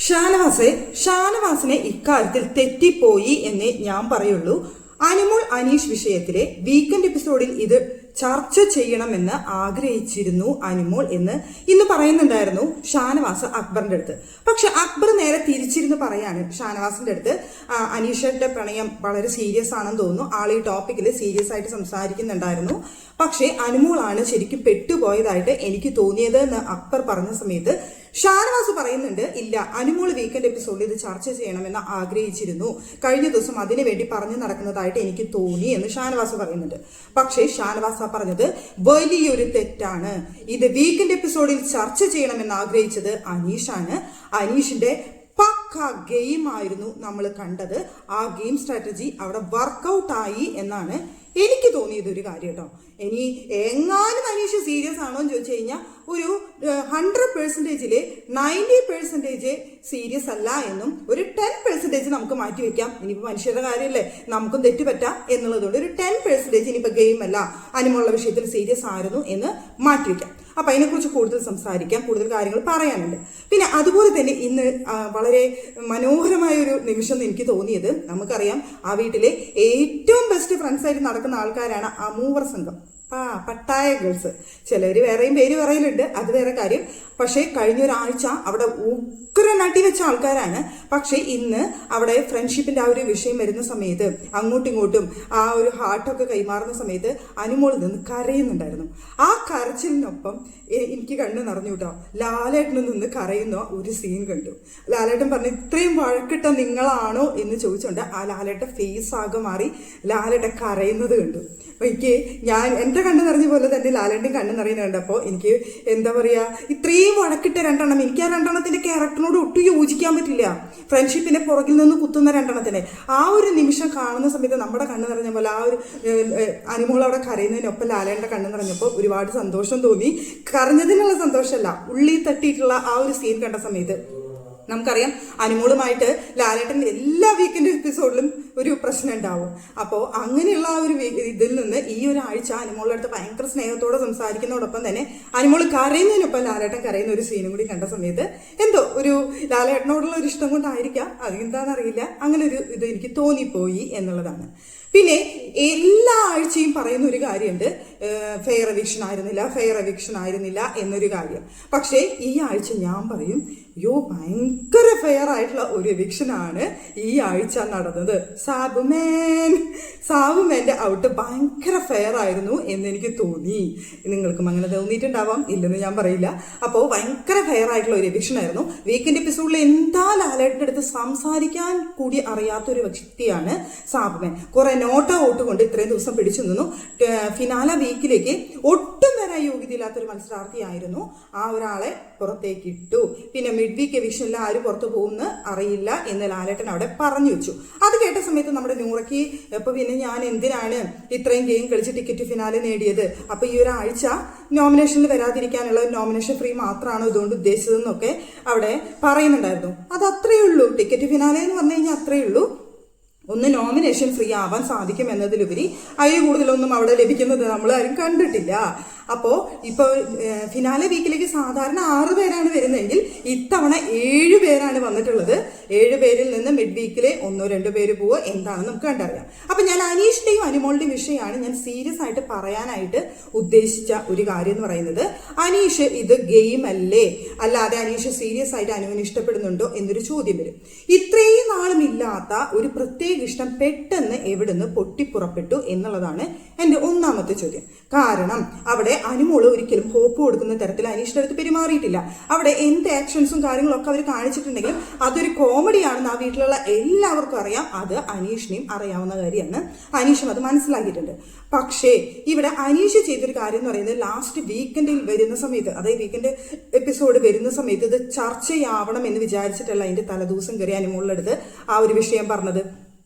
ഷാനവാസിനെ ഇക്കാര്യത്തിൽ തെറ്റിപ്പോയി എന്നേ ഞാൻ പറയുള്ളൂ. അനുമോൾ അനീഷ് വിഷയത്തിലെ വീക്കെൻഡ് എപ്പിസോഡിൽ ഇത് ചർച്ച ചെയ്യണമെന്ന് ആഗ്രഹിച്ചിരുന്നു അനുമോൾ എന്ന് ഇന്ന് പറയുന്നുണ്ടായിരുന്നു ഷാനവാസ് അക്ബറിന്റെ അടുത്ത്. പക്ഷെ അക്ബർ നേരെ തിരിച്ചിരുന്ന് പറയാണ് ഷാനവാസിന്റെ അടുത്ത് അനീഷയുടെ പ്രണയം വളരെ സീരിയസ് ആണെന്ന് തോന്നുന്നു, ആൾ ഈ ടോപ്പിക്കിൽ സീരിയസ് ആയിട്ട് സംസാരിക്കുന്നുണ്ടായിരുന്നു, പക്ഷെ അനുമോളാണ് ശരിക്കും പെട്ടുപോയതായിട്ട് എനിക്ക് തോന്നിയത് എന്ന് അക്ബർ പറഞ്ഞ സമയത്ത് ഷാനവാസ് പറയുന്നുണ്ട്, ഇല്ല, അനുമോൾ വീക്കെൻഡ് എപ്പിസോഡിൽ ഇത് ചർച്ച ചെയ്യണമെന്ന് ആഗ്രഹിച്ചിരുന്നു, കഴിഞ്ഞ ദിവസം അതിനു വേണ്ടി പറഞ്ഞു നടക്കുന്നതായിട്ട് എനിക്ക് തോന്നി എന്ന് ഷാനവാസ് പറയുന്നുണ്ട്. പക്ഷേ ഷാനവാസ് പറഞ്ഞത് വലിയൊരു തെറ്റാണ്. ഇത് വീക്കെൻഡ് എപ്പിസോഡിൽ ചർച്ച ചെയ്യണമെന്ന് ആഗ്രഹിച്ചത് അനീഷാണ്. അനീഷിന്റെ പക്ക ഗെയിം ആയിരുന്നു നമ്മൾ കണ്ടത്. ആ ഗെയിം സ്ട്രാറ്റജി അവിടെ വർക്കൗട്ട് ആയി എന്നാണ് എനിക്ക് തോന്നിയത് ഒരു കാര്യം കേട്ടോ. ഇനി എങ്ങാനും അനീഷ് സീരിയസ് ആണോ എന്ന് ചോദിച്ചു കഴിഞ്ഞാൽ ഒരു 100%-ൽ 90% സീരിയസ് അല്ല എന്നും ഒരു 10% നമുക്ക് മാറ്റി വെക്കാം. ഇനിയിപ്പോൾ മനുഷ്യരുടെ കാര്യമല്ലേ, നമുക്കും തെറ്റുപറ്റാം എന്നുള്ളതുകൊണ്ട് ഒരു 10% ഇനിയിപ്പോൾ ഗെയിം അല്ല, അനുമുള്ള വിഷയത്തിൽ സീരിയസ് ആയിരുന്നു എന്ന് മാറ്റി വെക്കാം. അപ്പം അതിനെക്കുറിച്ച് കൂടുതൽ സംസാരിക്കാം, കൂടുതൽ കാര്യങ്ങൾ പറയാനുണ്ട്. പിന്നെ അതുപോലെ തന്നെ ഇന്ന് വളരെ മനോഹരമായ ഒരു നിമിഷം എനിക്ക് തോന്നിയത്, നമുക്കറിയാം ആ വീട്ടിലെ ഏറ്റവും ബെസ്റ്റ് ഫ്രണ്ട്സ് ആയിട്ട് നടക്കുന്ന ആൾക്കാരാണ് അമൂവർ സംഘം, പട്ടായ ഗേൾസ്. ചിലർ വേറെയും പേര് പറയലുണ്ട്, അത് വേറെ കാര്യം. പക്ഷേ കഴിഞ്ഞ ഒരാഴ്ച അവിടെ ഉഗ്രൻ അടി വെച്ച ആൾക്കാരാണ്. പക്ഷെ ഇന്ന് അവിടെ ഫ്രണ്ട്ഷിപ്പിന്റെ ആ ഒരു വിഷയം വരുന്ന സമയത്ത് അങ്ങോട്ടും ഇങ്ങോട്ടും ആ ഒരു ഹാർട്ടൊക്കെ കൈമാറുന്ന സമയത്ത് അനുമോൾ നിന്ന് കരയുന്നുണ്ടായിരുന്നു. ആ കരച്ചിലിനൊപ്പം എനിക്ക് കണ്ണ് നിറഞ്ഞു കേട്ടോ. ലാലേട്ടന് നിന്ന് കരയുന്ന ഒരു സീൻ കണ്ടു. ലാലേട്ടൻ പറഞ്ഞു, ഇത്രയും വഴക്കിട്ട നിങ്ങളാണോ എന്ന് ചോദിച്ചുകൊണ്ട് ആ ലാലേട്ട ഫേസ് ആകെ മാറി ലാലേട്ടൻ കരയുന്നത് കണ്ടു. അപ്പൊ എന്റെ കണ്ണ് നിറഞ്ഞ പോലെ തന്നെ ലാലേട്ടൻ കണ്ണ് നിറയുന്നത് കണ്ടപ്പോൾ എനിക്ക് എന്താ പറയാ, ഇത്രയും വഴക്കിട്ട രണ്ടെണ്ണം, എനിക്ക് ആ രണ്ടെണ്ണത്തിന്റെ ക്യാരക്ടറിനോട് ഒട്ടും യോജിക്കാൻ പറ്റില്ല. ഫ്രണ്ട്ഷിപ്പിനെ പുറകിൽ നിന്ന് കുത്തുന്ന രണ്ടെണ്ണത്തിനെ ആ ഒരു നിമിഷം കാണുന്ന സമയത്ത് നമ്മുടെ കണ്ണ് നിറഞ്ഞ പോലെ ആ ഒരു അനുമോൾ അവിടെ കരയുന്നതിനൊപ്പം ലാലേട്ടന്റെ കണ്ണ് നിറഞ്ഞപ്പോൾ ഒരുപാട് സന്തോഷം തോന്നി. കരഞ്ഞതിനുള്ള സന്തോഷമല്ല, ഉള്ളി തട്ടിയിട്ടുള്ള ആ ഒരു സീൻ കണ്ട സമയത്ത് നമുക്കറിയാം അനുമോളുമായിട്ട് ലാലേട്ടൻ്റെ എല്ലാ വീക്കെൻഡ് എപ്പിസോഡിലും ഒരു പ്രശ്നം ഉണ്ടാവും. അപ്പോൾ അങ്ങനെയുള്ള ആ ഒരു ഇതിൽ നിന്ന് ഈ ഒരാഴ്ച അനുമോളുടെ അടുത്ത് ഭയങ്കര സ്നേഹത്തോടെ സംസാരിക്കുന്നതോടൊപ്പം തന്നെ അനുമോൾ കരയുന്നതിനൊപ്പം ലാലേട്ടൻ കരയുന്ന ഒരു സീനും കൂടി കണ്ട സമയത്ത് എന്തോ ഒരു ലാലേട്ടനോടുള്ള ഒരു ഇഷ്ടം കൊണ്ടായിരിക്കാം, അതെന്താണെന്നറിയില്ല, അങ്ങനെ ഒരു ഇത് എനിക്ക് തോന്നിപ്പോയി എന്നുള്ളതാണ്. പിന്നെ എല്ലാ ആഴ്ചയും പറയുന്ന ഒരു കാര്യമുണ്ട്, ഫെയർ എവിക്ഷൻ ആയിരുന്നില്ല എന്നൊരു കാര്യം. പക്ഷേ ഈ ആഴ്ച ഞാൻ പറയും, ഭയങ്കര ഫെയർ ആയിട്ടുള്ള ഒരു എവിക്ഷനാണ് ഈ ആഴ്ച നടന്നത്. സാബുമേന്റെ ഔട്ട് ഭയങ്കര ഫെയർ ആയിരുന്നു എന്നെനിക്ക് തോന്നി. നിങ്ങൾക്കും അങ്ങനെ തോന്നിയിട്ടുണ്ടാവാം, ഇല്ലെന്ന് ഞാൻ പറയില്ല. അപ്പോൾ ഭയങ്കര ഫെയർ ആയിട്ടുള്ള ഒരു എവിക്ഷൻ ആയിരുന്നു. വീക്കെൻഡ് എപ്പിസോഡിൽ എന്താ ലാലേട്ടൻ്റെ അടുത്ത് സംസാരിക്കാൻ കൂടി അറിയാത്തൊരു വ്യക്തിയാണ് സാബുമേൻ. കുറെ നോട്ട് ഔട്ട് കൊണ്ട് ഇത്രയും ദിവസം പിടിച്ചു നിന്നു. ഫിനാല വീക്കിലേക്ക് ഒട്ടും വരാൻ യോഗ്യതയില്ലാത്തൊരു മത്സരാർത്ഥിയായിരുന്നു. ആ ഒരാളെ പുറത്തേക്ക് ഇട്ടു. പിന്നെ മിഡ് വീക്ക് എവിഷനിൽ ആര് പുറത്തു പോകുമെന്ന് അറിയില്ല എന്ന് ലാലേട്ടൻ അവിടെ പറഞ്ഞു വെച്ചു. അത് കേട്ട സമയത്ത് നമ്മുടെ നൂറയ്ക്ക് ഇപ്പൊ പിന്നെ ഞാൻ എന്തിനാണ് ഇത്രയും ഗെയിം കളിച്ച് ടിക്കറ്റ് ഫിനാലെ നേടിയത്, അപ്പൊ ഈ ഒരാഴ്ച നോമിനേഷനിൽ വരാതിരിക്കാനുള്ള നോമിനേഷൻ ഫ്രീ മാത്രമാണോ ഇതുകൊണ്ട് ഉദ്ദേശിച്ചതെന്നൊക്കെ അവിടെ പറയുന്നുണ്ടായിരുന്നു. അത് അത്രയേ ഉള്ളൂ. ടിക്കറ്റ് ഫിനാലെ എന്ന് പറഞ്ഞു കഴിഞ്ഞാൽ അത്രയേ ഉള്ളൂ. ഒന്ന് നോമിനേഷൻ ഫ്രീ ആവാൻ സാധിക്കും എന്നതിലുപരി അതിൽ കൂടുതലൊന്നും അവിടെ ലഭിക്കുന്നത് നമ്മൾ ആരും കണ്ടിട്ടില്ല. അപ്പോൾ ഇപ്പോൾ ഫിനാലെ വീക്കിലേക്ക് സാധാരണ 6 പേരാണ് വരുന്നതെങ്കിൽ ഇത്തവണ 7 പേരാണ് വന്നിട്ടുള്ളത്. 7 പേരിൽ നിന്ന് മിഡ് വീക്കിലെ 1-2 പേര് പോവുക എന്താണെന്ന് നമുക്ക് കണ്ടറിയാം. അപ്പം ഞാൻ അനീഷിന്റെയും അനുമോളുടെയും വിഷയമാണ് ഞാൻ സീരിയസ് ആയിട്ട് പറയാനായിട്ട് ഉദ്ദേശിച്ച ഒരു കാര്യം എന്ന് പറയുന്നത്, അനീഷ് ഇത് ഗെയിം അല്ലേ, അല്ലാതെ അനീഷ് സീരിയസ് ആയിട്ട് അനുവിനെ ഇഷ്ടപ്പെടുന്നുണ്ടോ എന്നൊരു ചോദ്യം വരും. ഇത്രയും നാളും ഇല്ലാത്ത ഒരു പ്രത്യേക ഇഷ്ടം പെട്ടെന്ന് എവിടുന്ന് പൊട്ടിപ്പുറപ്പെട്ടു എന്നുള്ളതാണ് എൻ്റെ ഒന്നാമത്തെ ചോദ്യം. കാരണം അവിടെ അനുമോള് ഒരിക്കലും ഹോപ്പ് കൊടുക്കുന്ന തരത്തിൽ അനീഷിന്റെ അടുത്ത് പെരുമാറിയിട്ടില്ല. അവിടെ എന്ത് ആക്ഷൻസും കാര്യങ്ങളൊക്കെ അവർ കാണിച്ചിട്ടുണ്ടെങ്കിലും അതൊരു കോമഡിയാണെന്ന് ആ വീട്ടിലുള്ള എല്ലാവർക്കും അറിയാം. അത് അനീഷിനെയും അറിയാവുന്ന കാര്യമാണ്. അനീഷും അത് മനസ്സിലാക്കിയിട്ടുണ്ട്. പക്ഷേ ഇവിടെ അനീഷ് ചെയ്തൊരു കാര്യം എന്ന് പറയുന്നത്, ലാസ്റ്റ് വീക്കെൻഡിൽ വരുന്ന സമയത്ത്, അതായത് വീക്കെൻഡ് എപ്പിസോഡ് വരുന്ന സമയത്ത് ഇത് ചർച്ചയാവണം എന്ന് വിചാരിച്ചിട്ടല്ല അതിന്റെ തലേദിവസം കയറി അനുമോളുടെ അടുത്ത് ആ ഒരു വിഷയം പറഞ്ഞത്.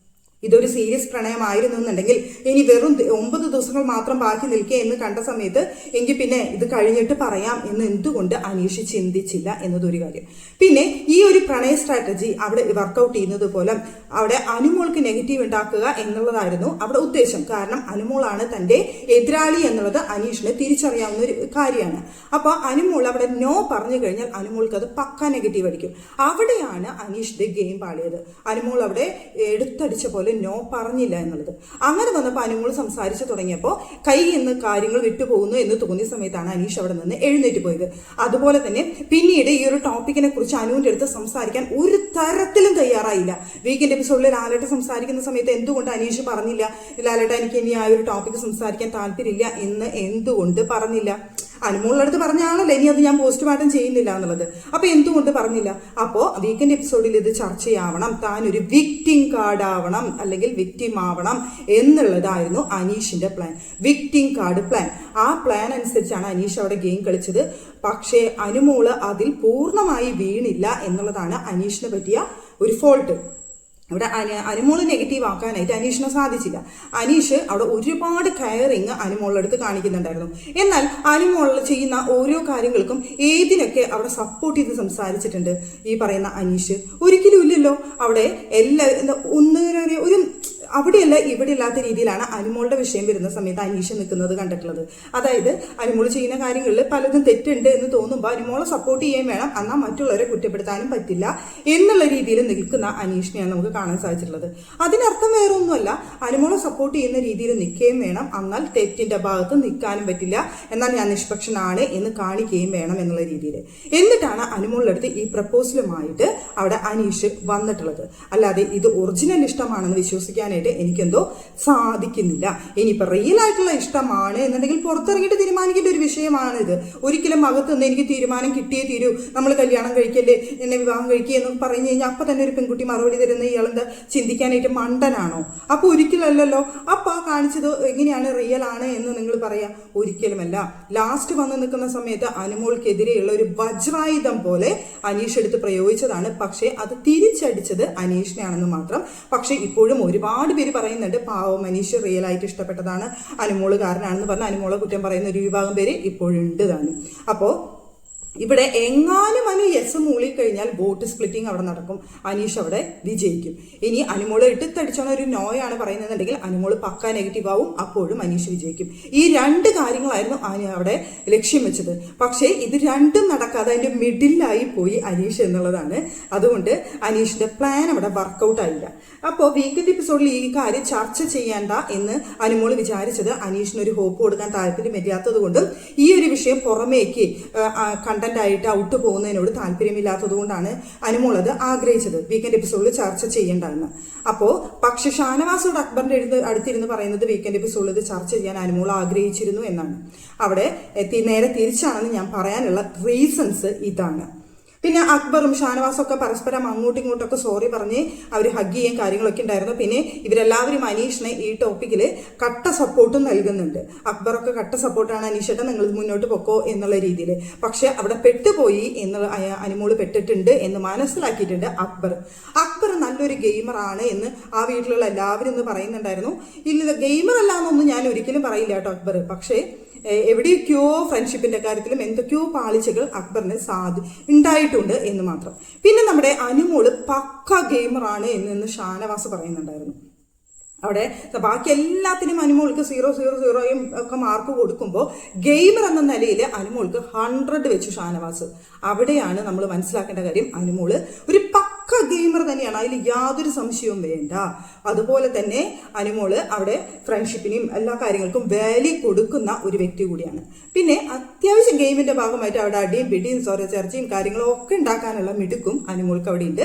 ഇതൊരു സീരിയസ് പ്രണയമായിരുന്നു എന്നുണ്ടെങ്കിൽ ഇനി വെറും 9 ദിവസങ്ങൾ മാത്രം ബാക്കി നിൽക്കുക എന്ന് കണ്ട സമയത്ത് എങ്കിൽ പിന്നെ ഇത് കഴിഞ്ഞിട്ട് പറയാം എന്ന് എന്തുകൊണ്ട് അനീഷ് ചിന്തിച്ചില്ല എന്നതൊരു കാര്യം. പിന്നെ ഈ ഒരു പ്രണയ സ്ട്രാറ്റജി അവിടെ വർക്കൗട്ട് ചെയ്യുന്നത് പോലെ അവിടെ അനുമോൾക്ക് നെഗറ്റീവ് ഉണ്ടാക്കുക എന്നുള്ളതായിരുന്നു അവിടെ ഉദ്ദേശം. കാരണം അനുമോളാണ് തന്റെ എതിരാളി എന്നുള്ളത് അനീഷിന് തിരിച്ചറിയാവുന്ന ഒരു കാര്യമാണ്. അപ്പൊ അനുമോൾ അവിടെ നോ പറഞ്ഞു കഴിഞ്ഞാൽ അനുമോൾക്ക് അത് പക്ക നെഗറ്റീവ് അടിക്കും. അവിടെയാണ് അനീഷിന്റെ ഗെയിം പാളിയത്. അനുമോൾ അവിടെ എടുത്തടിച്ച പോലെ നോ പറഞ്ഞില്ല എന്നുള്ളത്. അങ്ങനെ വന്നപ്പോൾ അനുമോൾ സംസാരിച്ചു തുടങ്ങിയപ്പോൾ കയ്യിൽ നിന്ന് കാര്യങ്ങൾ വിട്ടുപോകുന്നു എന്ന് തോന്നിയ സമയത്താണ് അനീഷ് അവിടെ നിന്ന് എഴുന്നേറ്റ് പോയത്. അതുപോലെ തന്നെ പിന്നീട് ഈ ഒരു ടോപ്പിക്കിനെ കുറിച്ച് അനുവിന്റെ അടുത്ത് സംസാരിക്കാൻ ഒരു തരത്തിലും തയ്യാറായില്ല. വീക്കെൻഡ് എപ്പിസോഡിൽ ലാലേട്ട സംസാരിക്കുന്ന സമയത്ത് എന്തുകൊണ്ട് അനീഷ് പറഞ്ഞില്ല, ലാലേട്ട എനിക്ക് ഇനി ആ ഒരു ടോപ്പിക്ക് സംസാരിക്കാൻ താല്പര്യമില്ല എന്ന് എന്തുകൊണ്ട് പറഞ്ഞില്ല? അനുമോളുടെ അടുത്ത് പറഞ്ഞാണല്ലോ ഇനി അത് ഞാൻ പോസ്റ്റ്മോർട്ടം ചെയ്യുന്നില്ല എന്നുള്ളത്. അപ്പൊ എന്തുകൊണ്ട് പറഞ്ഞില്ല? അപ്പോ വീക്കെൻഡ് എപ്പിസോഡിൽ ഇത് ചർച്ചയാവണം, താൻ ഒരു വിക്ടിം കാർഡ് ആവണം അല്ലെങ്കിൽ വിക്ടിം ആവണം എന്നുള്ളതായിരുന്നു അനീഷിന്റെ പ്ലാൻ, വിക്ടിം കാർഡ് പ്ലാൻ. ആ പ്ലാൻ അനുസരിച്ചാണ് അനീഷ് അവിടെ ഗെയിം കളിച്ചത്. പക്ഷേ അനുമോള് അതിൽ പൂർണ്ണമായി വീണില്ല എന്നുള്ളതാണ് അനീഷിനെ പറ്റിയ ഒരു ഫോൾട്ട്. ഇവിടെ അനുമോള് നെഗറ്റീവ് ആക്കാനായിട്ട് അനീഷിനെ സാധിച്ചില്ല. അനീഷ് അവിടെ ഒരുപാട് കെയറിങ് അനുമോളുടെ അടുത്ത് കാണിക്കുന്നുണ്ടായിരുന്നു. എന്നാൽ അനുമോൾ ചെയ്യുന്ന ഓരോ കാര്യങ്ങൾക്കും ഏതിനൊക്കെ അവിടെ സപ്പോർട്ട് ചെയ്ത് സംസാരിച്ചിട്ടുണ്ട് ഈ പറയുന്ന അനീഷ്? ഒരിക്കലും ഇല്ലല്ലോ. അവിടെ ഒരു അവിടെയല്ല ഇവിടെ ഇല്ലാത്ത രീതിയിലാണ് അനുമോളുടെ വിഷയം വരുന്ന സമയത്ത് അനീഷ് നിൽക്കുന്നത് കണ്ടിട്ടുള്ളത്. അതായത് അനുമോൾ ചെയ്യുന്ന കാര്യങ്ങളിൽ പലതും തെറ്റുണ്ട് എന്ന് തോന്നുമ്പോൾ അനുമോളെ സപ്പോർട്ട് ചെയ്യാൻ വേണം, എന്നാൽ മറ്റുള്ളവരെ കുറ്റപ്പെടുത്താനും പറ്റില്ല എന്നുള്ള രീതിയിൽ നിൽക്കുന്ന അനീഷിനെയാണ് നമുക്ക് കാണാൻ സാധിച്ചിട്ടുള്ളത്. അതിനർത്ഥം വേറെ ഒന്നുമല്ല, അനുമോളെ സപ്പോർട്ട് ചെയ്യുന്ന രീതിയിൽ നിൽക്കുകയും വേണം, എന്നാൽ തെറ്റിന്റെ ഭാഗത്ത് നിൽക്കാനും പറ്റില്ല, എന്നാൽ ഞാൻ നിഷ്പക്ഷനാണ് എന്ന് കാണിക്കുകയും വേണം എന്നുള്ള രീതിയിൽ. എന്നിട്ടാണ് അനുമോളുടെ അടുത്ത് ഈ പ്രപ്പോസലുമായിട്ട് അവിടെ അനീഷ് വന്നിട്ടുള്ളത്. അല്ലാതെ ഇത് ഒറിജിനൽ ഇഷ്ടമാണെന്ന് വിശ്വസിക്കാനായിട്ട് എനിക്കെന്തോ സാധിക്കുന്നില്ല. ഇനിയിപ്പോ റിയൽ ആയിട്ടുള്ള ഇഷ്ടമാണ് എന്നുണ്ടെങ്കിൽ പുറത്തിറങ്ങിയിട്ട് തീരുമാനിക്കേണ്ട ഒരു വിഷയമാണിത്. ഒരിക്കലും അകത്ത് നിന്ന് എനിക്ക് തീരുമാനം കിട്ടിയേ തീരൂ, നമ്മൾ കല്യാണം കഴിക്കല്ലേ, എന്നെ വിവാഹം കഴിക്കുക എന്ന് പറഞ്ഞു കഴിഞ്ഞാൽ അപ്പൊ തന്നെ ഒരു പെൺകുട്ടി മറുപടി തരുന്ന ഇയാളെന്താ ചിന്തിക്കാനായിട്ട് മണ്ടനാണോ? അപ്പൊ ഒരിക്കലല്ലോ. അപ്പൊ ആ കാണിച്ചത് എങ്ങനെയാണ് റിയൽ ആണ് എന്ന് നിങ്ങൾ പറയാ? ഒരിക്കലുമല്ല. ലാസ്റ്റ് വന്ന് നിൽക്കുന്ന സമയത്ത് അനുമോൾക്കെതിരെയുള്ള ഒരു വജ്രായുധം പോലെ അനീഷ് എടുത്ത് പ്രയോഗിച്ചതാണ്. പക്ഷെ അത് തിരിച്ചടിച്ചത് അനീഷിനെയാണെന്ന് മാത്രം. പക്ഷെ ഇപ്പോഴും ഒരുപാട് പേര് പറയുന്നുണ്ട് പാവം അനീഷ് റിയൽ ആയിട്ട് ഇഷ്ടപ്പെട്ടതാണ്, അനുമോള് കാരനാണെന്ന് പറഞ്ഞ് അനുമോളെ കുറ്റം പറയുന്ന ഒരു വിഭാഗം പേര് ഇപ്പോഴുണ്ട് താനും. അപ്പോ ഇവിടെ എങ്ങാനും യെസ് മൂളിക്കഴിഞ്ഞാൽ ബോട്ട് സ്പ്ലിറ്റിംഗ് അവിടെ നടക്കും, അനീഷ് അവിടെ വിജയിക്കും. ഇനി അനുമോള് എടുത്തടിച്ചാണ് ഒരു നോയാണ് പറയുന്നതെന്നുണ്ടെങ്കിൽ അനുമോള് പക്ക നെഗറ്റീവ് ആവും, അപ്പോഴും അനീഷ് വിജയിക്കും. ഈ രണ്ട് കാര്യങ്ങളായിരുന്നു അവിടെ ലക്ഷ്യം വെച്ചത്. പക്ഷേ ഇത് രണ്ടും നടക്കാതെ അതിന്റെ മിഡിലായി പോയി അനീഷ് എന്നുള്ളതാണ്. അതുകൊണ്ട് അനീഷിന്റെ പ്ലാൻ അവിടെ വർക്കൗട്ട് ആയില്ല. അപ്പോൾ വീക്കെൻഡ് എപ്പിസോഡിൽ ഈ കാര്യം ചർച്ച ചെയ്യേണ്ട എന്ന് അനുമോള് വിചാരിച്ചത് അനീഷിനൊരു ഹോപ്പ് കൊടുക്കാൻ താല്പര്യമില്ലാത്തത് കൊണ്ടും ഈ ഒരു വിഷയം പുറമേക്ക് ആയിട്ട് ഔട്ട് പോകുന്നതിനോട് താല്പര്യമില്ലാത്തത് കൊണ്ടാണ് അനുമോൾ അത് ആഗ്രഹിച്ചത് വീക്കെൻഡ് എപ്പിസോഡിൽ ചർച്ച ചെയ്യേണ്ടെന്ന്. അപ്പോൾ പക്ഷെ ഷാനവാസോട് അക്ബറിന്റെ അടുത്തിരുന്ന് പറയുന്നത് വീക്കെൻഡ് എപ്പിസോഡിൽ ഇത് ചർച്ച ചെയ്യാൻ അനുമോൾ ആഗ്രഹിച്ചിരുന്നു എന്നാണ്. അവിടെ നേരെ തിരിച്ചാണെന്ന് ഞാൻ പറയാനുള്ള റീസൺസ് ഇതാണ്. പിന്നെ അക്ബറും ഷാനവാസും ഒക്കെ പരസ്പരം അങ്ങോട്ടും ഇങ്ങോട്ടൊക്കെ സോറി പറഞ്ഞ് അവർ ഹഗ് ചെയ്യാൻ കാര്യങ്ങളൊക്കെ ഉണ്ടായിരുന്നു. പിന്നെ ഇവരെല്ലാവരും അനീഷിനെ ഈ ടോപ്പിക്കിൽ കട്ട സപ്പോർട്ടും നൽകുന്നുണ്ട്. അക്ബറൊക്കെ കട്ട സപ്പോർട്ടാണ്, അനീഷേട്ട നിങ്ങൾ മുന്നോട്ട് പൊക്കോ എന്നുള്ള രീതിയിൽ. പക്ഷെ അവിടെ പെട്ടുപോയി എന്നുള്ള അനുമോള് പെട്ടിട്ടുണ്ട് എന്ന് മനസ്സിലാക്കിയിട്ടുണ്ട് അക്ബർ നല്ലൊരു ഗെയിമറാണ് എന്ന് ആ വീട്ടിലുള്ള എല്ലാവരും ഒന്ന് പറയുന്നുണ്ടായിരുന്നു. ഇല്ല ഗെയിമർ അല്ല എന്നൊന്നും ഞാൻ ഒരിക്കലും പറയില്ല കേട്ടോ അക്ബർ. പക്ഷേ എവിടെയൊക്കെയോ ഫ്രണ്ട്ഷിപ്പിന്റെ കാര്യത്തിലും എന്തൊക്കെയോ പാളിച്ചകൾ അക്ബറിന് ഉണ്ടായിട്ടുണ്ട് എന്ന് മാത്രം. പിന്നെ നമ്മുടെ അനുമോള് പക്ക ഗെയിമറാണ് എന്ന് ഷാനവാസ് പറയുന്നുണ്ടായിരുന്നു. അവിടെ ബാക്കി എല്ലാത്തിനും അനുമോൾക്ക് 0-0-0 ഒക്കെ മാർക്ക് കൊടുക്കുമ്പോൾ ഗെയിമർ എന്ന നിലയിൽ അനുമോൾക്ക് 100 വെച്ചു ഷാനവാസ്. അവിടെയാണ് നമ്മൾ മനസ്സിലാക്കേണ്ട കാര്യം, അനുമോള് ഒരു പക്ക ഗെയിമർ തന്നെയാണ്, അതിൽ യാതൊരു സംശയവും വേണ്ട. അതുപോലെ തന്നെ അനുമോള് അവിടെ ഫ്രണ്ട്ഷിപ്പിനും എല്ലാ കാര്യങ്ങൾക്കും വാല്യൂ കൊടുക്കുന്ന ഒരു വ്യക്തി കൂടിയാണ്. പിന്നെ അത്യാവശ്യം ഗെയിമിന്റെ ഭാഗമായിട്ട് അവിടെ അടിയും പിടിയും ചർച്ചയും കാര്യങ്ങളും ഒക്കെ ഉണ്ടാക്കാനുള്ള മിടുക്കും അനുമോൾക്ക് അവിടെ ഉണ്ട്.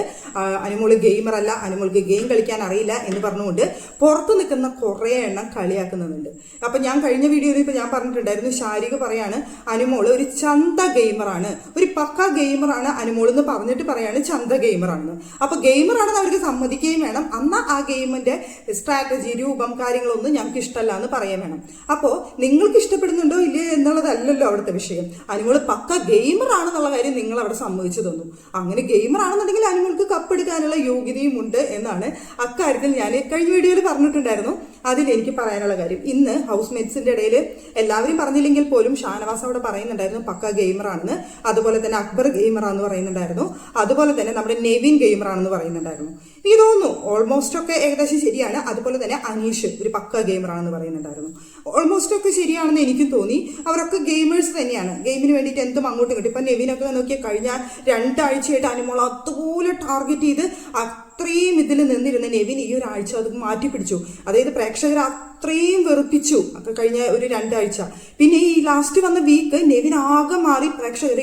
അനുമോള് ഗെയിമർ അല്ല, അനുമോൾക്ക് ഗെയിം കളിക്കാൻ അറിയില്ല എന്ന് പറഞ്ഞുകൊണ്ട് പുറത്തു നിൽക്കുന്ന കുറേ എണ്ണം കളിയാക്കുന്നുണ്ട്. അപ്പൊ ഞാൻ കഴിഞ്ഞ വീഡിയോയിൽ ഇപ്പൊ ഞാൻ പറഞ്ഞിട്ടുണ്ടായിരുന്നു, ശാരിക പറയാണ് അനുമോള് ഒരു ചന്ത ഗെയിമറാണ്, ഒരു പക്ക ഗെയിമറാണ് അനുമോൾ എന്ന് പറഞ്ഞിട്ട് പറയാണ് ചന്ത ഗെയിമറാണ്. അപ്പൊ ഗെയിമറാണെന്ന് അവർക്ക് സമ്മതിക്കുകയും വേണം, എന്നാൽ ആ ഗെയിമിന്റെ സ്ട്രാറ്റജി രൂപം കാര്യങ്ങളൊന്നും ഞങ്ങൾക്ക് ഇഷ്ടമല്ല എന്ന് പറയാൻ വേണം. അപ്പോ നിങ്ങൾക്ക് ഇഷ്ടപ്പെടുന്നുണ്ടോ ഇല്ലയോ എന്നുള്ളതല്ലല്ലോ അവിടുത്തെ വിഷയം. അനുമോള് പക്ക ഗെയിമറാണെന്നുള്ള കാര്യം നിങ്ങൾ അവിടെ സമ്മതിച്ചു തന്നു. അങ്ങനെ ഗെയിമറാണെന്നുണ്ടെങ്കിൽ അനുമോൾക്ക് കപ്പെടുക്കാനുള്ള യോഗ്യതയും ഉണ്ട് എന്നാണ് അക്കാര്യത്തിൽ ഞാൻ കഴിഞ്ഞ വീഡിയോയിൽ പറഞ്ഞിട്ടുണ്ടായിരുന്നു. അതിലെനിക്ക് പറയാനുള്ള കാര്യം, ഇന്ന് ഹൗസ് മേറ്റ്സിന്റെ ഇടയിൽ എല്ലാവരും പറഞ്ഞില്ലെങ്കിൽ പോലും ഷാനവാസ് അവിടെ പറയുന്നുണ്ടായിരുന്നു പക്ക ഗെയിമറാണെന്ന്, അതുപോലെ തന്നെ അക്ബർ ഗെയിമറാണെന്ന് പറയുന്നുണ്ടായിരുന്നു, അതുപോലെ തന്നെ നമ്മുടെ നെവിൻ ഗെയിമറാണെന്ന് പറയുന്നുണ്ടായിരുന്നു. എനിക്ക് തോന്നുന്നു ഓൾമോസ്റ്റ് ഒക്കെ ഏകദേശം ശരിയാണ്. അതുപോലെ തന്നെ അനീഷ് ഒരു പക്ക ഗെയിമറാണെന്ന് പറയുന്നുണ്ടായിരുന്നു. ഓൾമോസ്റ്റ് ഒക്കെ ശരിയാണെന്ന് എനിക്കും തോന്നി. അവരൊക്കെ ഗെയിമേഴ്സ് തന്നെയാണ്, ഗെയിമിന് വേണ്ടിയിട്ട് എന്തും അങ്ങോട്ടും കിട്ടും. ഇപ്പൊ നെവിനൊക്കെ നോക്കിയാൽ കഴിഞ്ഞ 2 ആഴ്ചയായിട്ട് അനുമോൾ അതുപോലെ ടാർഗറ്റ് ചെയ്ത് അത്രയും ഇതിൽ നിന്നിരുന്ന നെവിൻ ഈ ഒരാഴ്ച അത് മാറ്റി പിടിച്ചു. അതായത് പ്രേക്ഷകർ അത്രയും വെറുപ്പിച്ചു ഒക്കെ കഴിഞ്ഞ ഒരു 2 ആഴ്ച. പിന്നെ ഈ ലാസ്റ്റ് വന്ന വീക്ക് നെവിൻ ആകെ മാറി പ്രേക്ഷകർ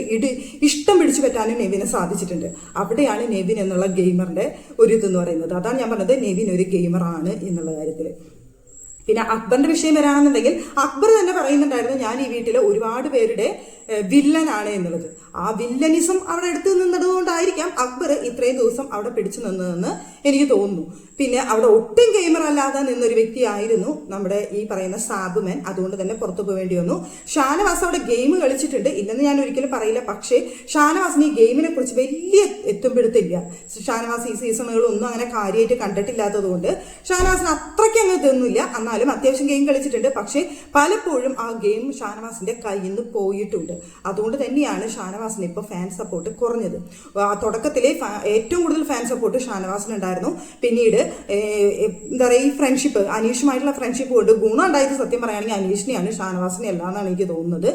ഇഷ്ടം പിടിച്ചു പറ്റാനും നെവിനെ സാധിച്ചിട്ടുണ്ട്. അവിടെയാണ് നെവിൻ എന്നുള്ള ഗെയിമറിന്റെ ഒരു ഇതെന്ന് പറയുന്നത്. അതാണ് ഞാൻ പറഞ്ഞത് നെവിൻ ഒരു ഗെയിമറാണ് എന്നുള്ള കാര്യത്തിൽ. പിന്നെ അക്ബറിന്റെ വിഷയം വരാണെന്നുണ്ടെങ്കിൽ അക്ബർ തന്നെ പറയുന്നുണ്ടായിരുന്നു ഞാൻ ഈ വീട്ടിലെ ഒരുപാട് പേരുടെ വില്ലനാണ് എന്നുള്ളത്. ആ വില്ലനിസം അവിടെ എടുത്തു നിന്നതുകൊണ്ടായിരിക്കാം അക്ബർ ഇത്രയും ദിവസം അവിടെ പിടിച്ചു നിന്നതെന്ന് എനിക്ക് തോന്നുന്നു. പിന്നെ അവിടെ ഒട്ടും ഗെയിമർ അല്ലാതെ നിന്നൊരു വ്യക്തിയായിരുന്നു നമ്മുടെ ഈ പറയുന്ന സാബുമൻ. അതുകൊണ്ട് തന്നെ പുറത്തു പോവേണ്ടി വന്നു. ഷാനവാസ് അവിടെ ഗെയിം കളിച്ചിട്ടുണ്ട്, ഇല്ലെന്ന് ഞാൻ ഒരിക്കലും പറയില്ല. പക്ഷേ ഷാനവാസിന് ഈ ഗെയിമിനെ കുറിച്ച് വലിയ എത്തുപിടുത്തില്ല. ഷാനവാസ് ഈ സീസണുകളൊന്നും അങ്ങനെ കാര്യമായിട്ട് കണ്ടിട്ടില്ലാത്തത് കൊണ്ട് ഷാനവാസിന് അത്രയ്ക്ക് അങ്ങ് ഇതൊന്നുമില്ല. എന്നാലും അത്യാവശ്യം ഗെയിം കളിച്ചിട്ടുണ്ട്. പക്ഷേ പലപ്പോഴും ആ ഗെയിം ഷാനവാസിന്റെ കയ്യിൽ നിന്ന് പോയിട്ടുണ്ട്. അതുകൊണ്ട് തന്നെയാണ് ഷാനവാസിന് ഇപ്പോൾ ഫാൻ സപ്പോർട്ട് കുറഞ്ഞത്. തുടക്കത്തിലെ ഏറ്റവും കൂടുതൽ ഫാൻ സപ്പോർട്ട് ഷാനവാസിനുണ്ടായിരുന്നു. പിന്നീട് എന്താ പറയുക, ഈ ഫ്രണ്ട്ഷിപ്പ് അനീഷുമായിട്ടുള്ള ഫ്രണ്ട്ഷിപ്പ് കൊണ്ട് ഗുണം ഉണ്ടായത് സത്യം പറയുകയാണെങ്കിൽ അനീഷിനെയാണ്, ഷാനവാസിനെ അല്ല എന്നാണ് എനിക്ക് തോന്നുന്നത്.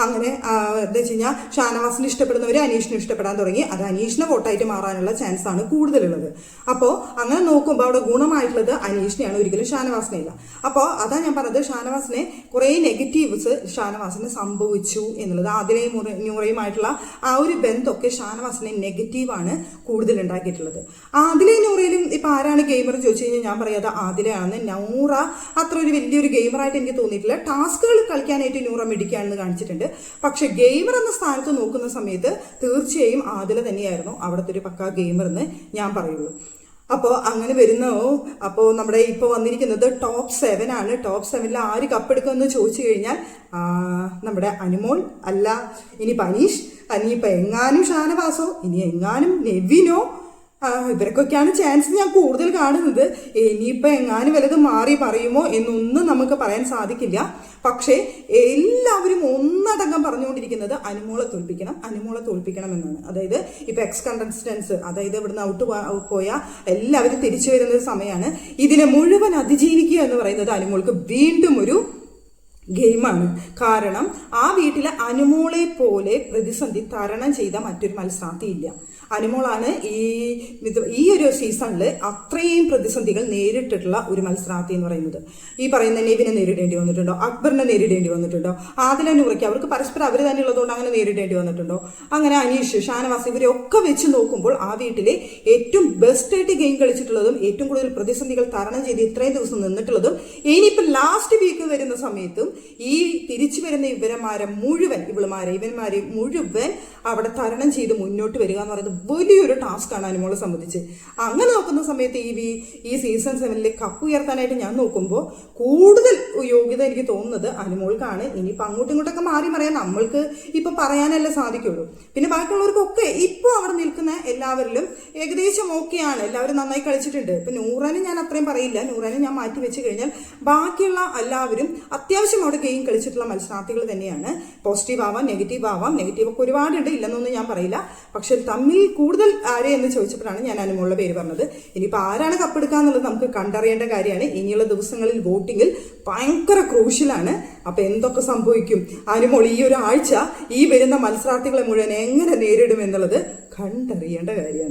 അങ്ങനെ എന്താ വെച്ച് കഴിഞ്ഞാൽ ഷാനവാസിനെ ഇഷ്ടപ്പെടുന്നവർ അനീഷിനെ ഇഷ്ടപ്പെടാൻ തുടങ്ങി. അത് അനീഷിനെ വോട്ടായിട്ട് മാറാനുള്ള ചാൻസ് ആണ് കൂടുതലുള്ളത്. അപ്പോൾ അങ്ങനെ നോക്കുമ്പോൾ അവിടെ ഗുണമായിട്ടുള്ളത് അനീഷിനെയാണ്, ഒരിക്കലും ഷാനവാസിനെ ഇല്ല. അപ്പോൾ അതാ ഞാൻ പറഞ്ഞത്, ഷാനവാസിനെ കുറേ നെഗറ്റീവ്സ് ഷാനവാസിന് സംഭവിച്ചു എന്നുള്ളത്. ആദിലയും നൂറയുമായിട്ടുള്ള ആ ഒരു ബന്ധമൊക്കെ ഷാനവാസിനെ നെഗറ്റീവാണ് കൂടുതൽ ഉണ്ടാക്കിയിട്ടുള്ളത്. ആദിലയും നൂറയിലും ഇപ്പം ആരാണ് ഗെയിമർ ചോദിച്ചു കഴിഞ്ഞാൽ ഞാൻ പറയാതെ ആദിലയാണെന്ന്. നൂറ അത്ര ഒരു വലിയൊരു ഗെയിമറായിട്ട് എനിക്ക് തോന്നിയിട്ടില്ല. ടാസ്കുകൾ കളിക്കാനായിട്ട് നൂറ മിടിക്കുകയാണെന്ന് കാണിച്ചിട്ടുണ്ട്. പക്ഷെ ഗെയിമർ എന്ന സ്ഥാനത്ത് നോക്കുന്ന സമയത്ത് തീർച്ചയായും ആദില തന്നെയായിരുന്നു അവിടുത്തെ ഒരു പക്ക ഗെയിമർ എന്ന് ഞാൻ പറയുള്ളൂ. അപ്പോൾ അങ്ങനെ വരുന്നോ. അപ്പോൾ നമ്മുടെ ഇപ്പോൾ വന്നിരിക്കുന്നത് ടോപ്പ് 7 ആണ്. ടോപ്പ് 7 ആര് കപ്പെടുക്കുമെന്ന് ചോദിച്ചു കഴിഞ്ഞാൽ നമ്മുടെ അനുമോൾ അല്ല, ഇനിയിപ്പോൾ അനീഷ്, ഇനിയിപ്പോൾ എങ്ങാനും ഷാനവാസോ, ഇനി എങ്ങാനും നെവിനോ, ഇവർക്കൊക്കെയാണ് ചാൻസ് ഞാൻ കൂടുതൽ കാണുന്നത്. ഇനിയിപ്പോൾ എങ്ങാനും വല്ലതും മാറി പറയുമോ എന്നൊന്നും നമുക്ക് പറയാൻ സാധിക്കില്ല. പക്ഷേ എല്ലാവരും ഒന്നടങ്കം പറഞ്ഞുകൊണ്ടിരിക്കുന്നത് അനുമോളെ തോൽപ്പിക്കണം എന്നാണ്. അതായത് ഇപ്പൊ എക്സ് കണ്ടസ്റ്റൻസ്, അതായത് ഇവിടുന്ന് ഔട്ട് പോയ എല്ലാവരും തിരിച്ചു വരുന്ന ഒരു സമയമാണ്. ഇതിനെ മുഴുവൻ അതിജീവിക്കുക എന്ന് പറയുന്നത് അനുമോൾക്ക് വീണ്ടും ഒരു ഗെയിമാണ്. കാരണം ആ വീട്ടിലെ അനുമോളെ പോലെ പ്രതിസന്ധി തരണം ചെയ്ത മറ്റൊരു മത്സരാർത്ഥി ഇല്ല. അനുമോളാണ് ഈ ഒരു സീസണിൽ അത്രയും പ്രതിസന്ധികൾ നേരിട്ടിട്ടുള്ള ഒരു മത്സരാർത്ഥി എന്ന് പറയുന്നത്. ഈ പറയുന്ന നെവിനെ നേരിടേണ്ടി വന്നിട്ടുണ്ടോ, അക്ബറിനെ നേരിടേണ്ടി വന്നിട്ടുണ്ടോ, ആദില നൂറയ്ക്ക് അവർക്ക് പരസ്പരം അവർ തന്നെ ഉള്ളതുകൊണ്ട് അങ്ങനെ നേരിടേണ്ടി വന്നിട്ടുണ്ടോ, അങ്ങനെ അനീഷ്, ഷാനവാസ് ഇവരെ ഒക്കെ വെച്ച് നോക്കുമ്പോൾ ആ വീട്ടിലെ ഏറ്റവും ബെസ്റ്റായിട്ട് ഗെയിം കളിച്ചിട്ടുള്ളതും ഏറ്റവും കൂടുതൽ പ്രതിസന്ധികൾ തരണം ചെയ്ത് ഇത്രയും ദിവസം നിന്നിട്ടുള്ളതും ഇനിയിപ്പോൾ ലാസ്റ്റ് വീക്ക് വരുന്ന സമയത്തും ഈ തിരിച്ചു വരുന്ന ഇവന്മാരെ മുഴുവൻ അവിടെ തരണം ചെയ്ത് മുന്നോട്ട് വരിക എന്ന് പറയുന്നത് വലിയൊരു ടാസ്ക്കാണ് അനുമോളെ സംബന്ധിച്ച്. അങ്ങനെ നോക്കുന്ന സമയത്ത് ഈ സീസൺ 7 കപ്പ് ഉയർത്താനായിട്ട് ഞാൻ നോക്കുമ്പോൾ കൂടുതൽ യോഗ്യത എനിക്ക് തോന്നുന്നത് അനുമോൾക്കാണ്. ഇനിയിപ്പോൾ അങ്ങോട്ടും ഇങ്ങോട്ടൊക്കെ മാറി മറിയാൻ നമ്മൾക്ക് ഇപ്പൊ പറയാനല്ലേ സാധിക്കുള്ളൂ. പിന്നെ ബാക്കിയുള്ളവർക്കൊക്കെ ഇപ്പോൾ അവിടെ നിൽക്കുന്ന എല്ലാവരിലും ഏകദേശം ഓക്കെയാണ്, എല്ലാവരും നന്നായി കളിച്ചിട്ടുണ്ട്. ഇപ്പൊ നൂറാനും ഞാൻ അത്രയും പറയില്ല, നൂറാനും ഞാൻ മാറ്റി വെച്ച് കഴിഞ്ഞാൽ ബാക്കിയുള്ള എല്ലാവരും അത്യാവശ്യം അവിടെ ഗെയിം കളിച്ചിട്ടുള്ള മത്സരാർത്ഥികൾ തന്നെയാണ്. പോസിറ്റീവ് ആവാം, നെഗറ്റീവ് ആവാം, നെഗറ്റീവൊക്കെ ഒരുപാടുണ്ട്, ഇല്ലെന്നൊന്നും ഞാൻ പറയില്ല. പക്ഷെ തമ്മിൽ കൂടുതൽ ആരെ എന്ന് ചോദിച്ചപ്പോഴാണ് ഞാൻ അനുമോളുടെ പേര് പറഞ്ഞത്. ഇനിയിപ്പോൾ ആരാണ് കപ്പെടുക്കുക എന്നുള്ളത് നമുക്ക് കണ്ടറിയേണ്ട കാര്യമാണ്. ഇനിയുള്ള ദിവസങ്ങളിൽ വോട്ടിങ്ങിൽ ഭയങ്കര ക്രൂഷ്യലാണ്. അപ്പൊ എന്തൊക്കെ സംഭവിക്കും, അനുമോൾ ഈ ഒരു ആഴ്ച ഈ വരുന്ന മത്സരാർത്ഥികളെ മുഴുവൻ എങ്ങനെ നേരിടും എന്നുള്ളത് കണ്ടറിയേണ്ട കാര്യമാണ്.